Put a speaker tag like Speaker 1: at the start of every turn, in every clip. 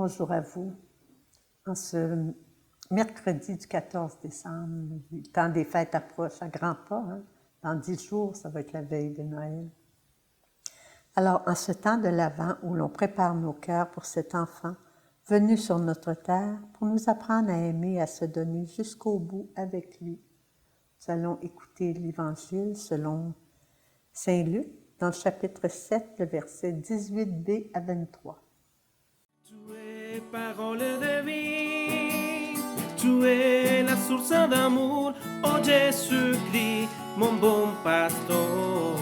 Speaker 1: Bonjour à vous. En ce mercredi du 14 décembre, le temps des fêtes approche à grands pas. Hein? Dans 10 jours, ça va être la veille de Noël. Alors, en ce temps de l'Avent où l'on prépare nos cœurs pour cet enfant venu sur notre terre pour nous apprendre à aimer et à se donner jusqu'au bout avec lui, nous allons écouter l'Évangile selon Saint Luc dans le chapitre 7, le verset 18b à 23.
Speaker 2: Tu es parole de vie, tu es la source d'amour, oh Jésus-Christ, mon bon pasteur.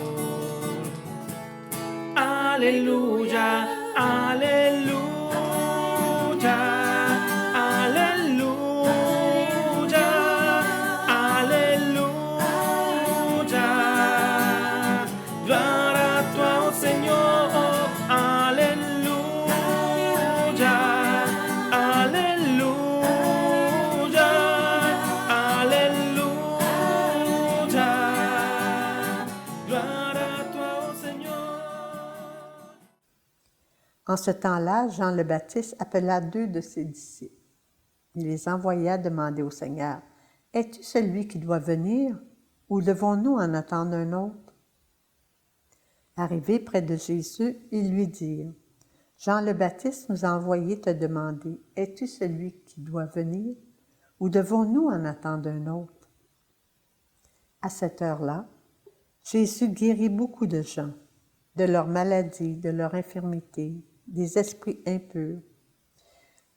Speaker 2: Alléluia, alléluia, alléluia, alléluia. Gloire à toi, oh Seigneur, alléluia, alléluia, alléluia. Gloire à toi, oh Seigneur.
Speaker 1: En ce temps-là, Jean le Baptiste appela 2 de ses disciples. Il les envoya demander au Seigneur, « Es-tu celui qui doit venir, ou devons-nous en attendre un autre? » Arrivés près de Jésus, ils lui dirent, « Jean le Baptiste nous a envoyé te demander, « Es-tu celui qui doit venir, ou devons-nous en attendre un autre? » À cette heure-là, Jésus guérit beaucoup de gens, de leurs maladies, de leurs infirmités, des esprits impurs,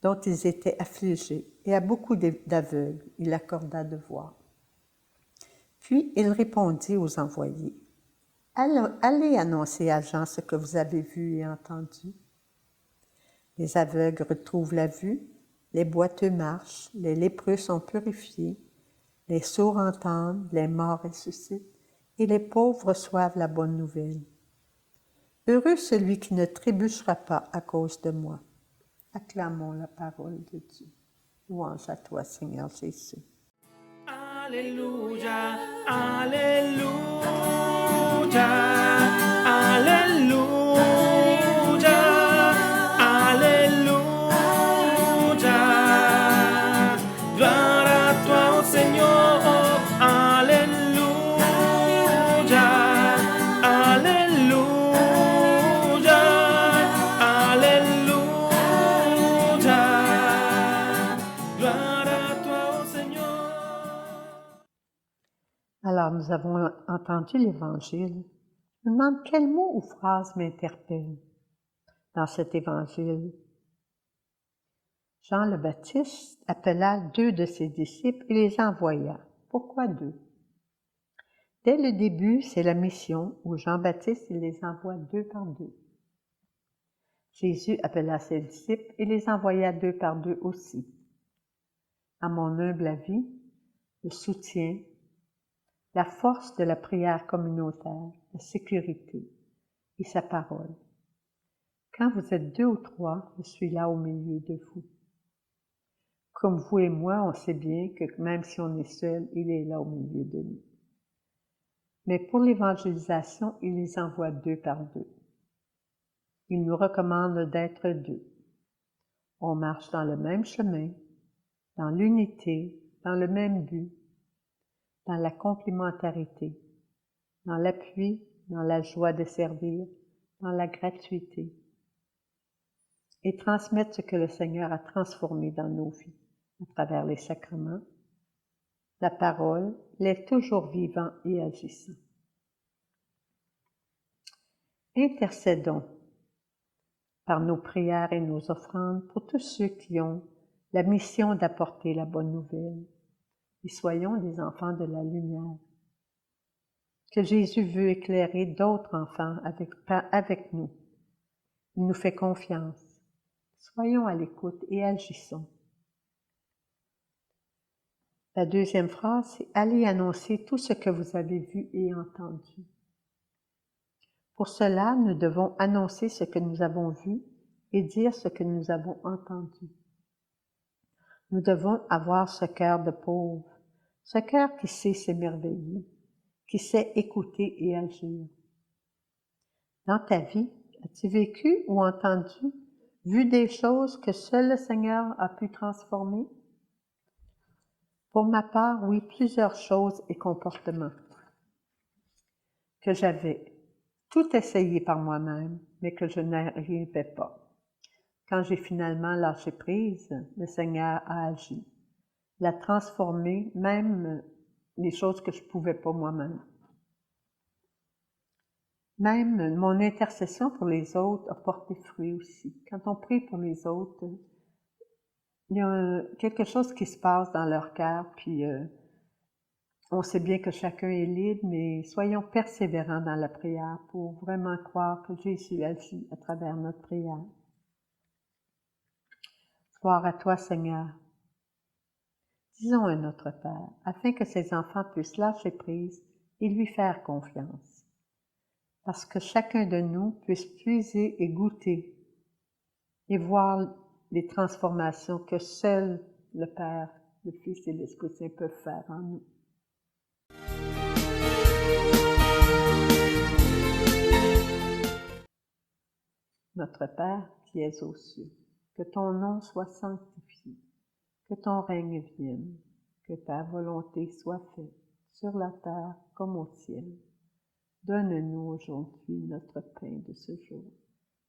Speaker 1: dont ils étaient affligés, et à beaucoup d'aveugles il accorda de voir. Puis il répondit aux envoyés, « Allez annoncer à Jean ce que vous avez vu et entendu. Les aveugles retrouvent la vue, les boiteux marchent, les lépreux sont purifiés, les sourds entendent, les morts ressuscitent, et les pauvres reçoivent la bonne nouvelle. Heureux celui qui ne trébuchera pas à cause de moi. » Acclamons la parole de Dieu. Louange à toi, Seigneur Jésus.
Speaker 2: Alléluia, alléluia, alléluia, alléluia. Gloire à toi, oh Seigneur, alléluia, alléluia, alléluia. Gloire à toi, oh Seigneur.
Speaker 1: Alors, nous avons entendu l'Évangile. Je me demande quel mot ou phrase m'interpelle dans cet Évangile. Jean le Baptiste appela 2 de ses disciples et les envoya. Pourquoi 2? Dès le début, c'est la mission où Jean-Baptiste il les envoie 2 par 2. Jésus appela ses disciples et les envoya 2 par 2 aussi. À mon humble avis, le soutien, la force de la prière communautaire, la sécurité et sa parole. Quand vous êtes 2 ou 3, je suis là au milieu de vous. Comme vous et moi, on sait bien que même si on est seul, il est là au milieu de nous. Mais pour l'évangélisation, il les envoie 2 par 2. Il nous recommande d'être 2. On marche dans le même chemin, dans l'unité, dans le même but, dans la complémentarité, dans l'appui, dans la joie de servir, dans la gratuité, et transmettre ce que le Seigneur a transformé dans nos vies, à travers les sacrements. La parole, il est toujours vivant et agissant. Intercédons par nos prières et nos offrandes pour tous ceux qui ont la mission d'apporter la bonne nouvelle, et soyons des enfants de la lumière. Que Jésus veut éclairer d'autres enfants avec nous. Il nous fait confiance. Soyons à l'écoute et agissons. La deuxième phrase, c'est « Allez annoncer tout ce que vous avez vu et entendu ». Pour cela, nous devons annoncer ce que nous avons vu et dire ce que nous avons entendu. Nous devons avoir ce cœur de pauvre, ce cœur qui sait s'émerveiller, qui sait écouter et agir. Dans ta vie, as-tu vécu ou entendu vu des choses que seul le Seigneur a pu transformer? Pour ma part, oui, plusieurs choses et comportements que j'avais tout essayé par moi-même, mais que je n'arrivais pas. Quand j'ai finalement lâché prise, le Seigneur a agi, l'a transformé, même les choses que je ne pouvais pas moi-même. Même mon intercession pour les autres a porté fruit aussi. Quand on prie pour les autres, il y a quelque chose qui se passe dans leur cœur, puis on sait bien que chacun est libre, mais soyons persévérants dans la prière pour vraiment croire que Jésus agit à travers notre prière. Gloire à toi, Seigneur. Disons à notre Père, afin que ses enfants puissent lâcher prise et lui faire confiance, parce que chacun de nous puisse puiser et goûter et voir les transformations que seul le Père, le Fils et l'Esprit Saint peuvent faire en nous. Notre Père qui es aux cieux, que ton nom soit sanctifié, que ton règne vienne, que ta volonté soit faite, sur la terre comme au ciel. Donne-nous aujourd'hui notre pain de ce jour.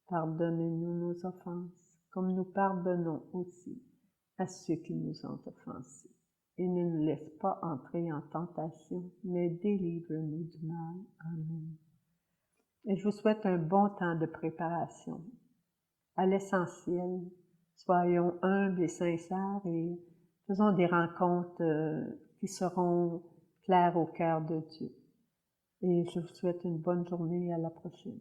Speaker 1: Pardonne-nous nos offenses, comme nous pardonnons aussi à ceux qui nous ont offensés. Et ne nous laisse pas entrer en tentation, mais délivre-nous du mal. Amen. Et je vous souhaite un bon temps de préparation. À l'essentiel, soyons humbles et sincères et faisons des rencontres qui seront claires au cœur de Dieu. Et je vous souhaite une bonne journée et à la prochaine.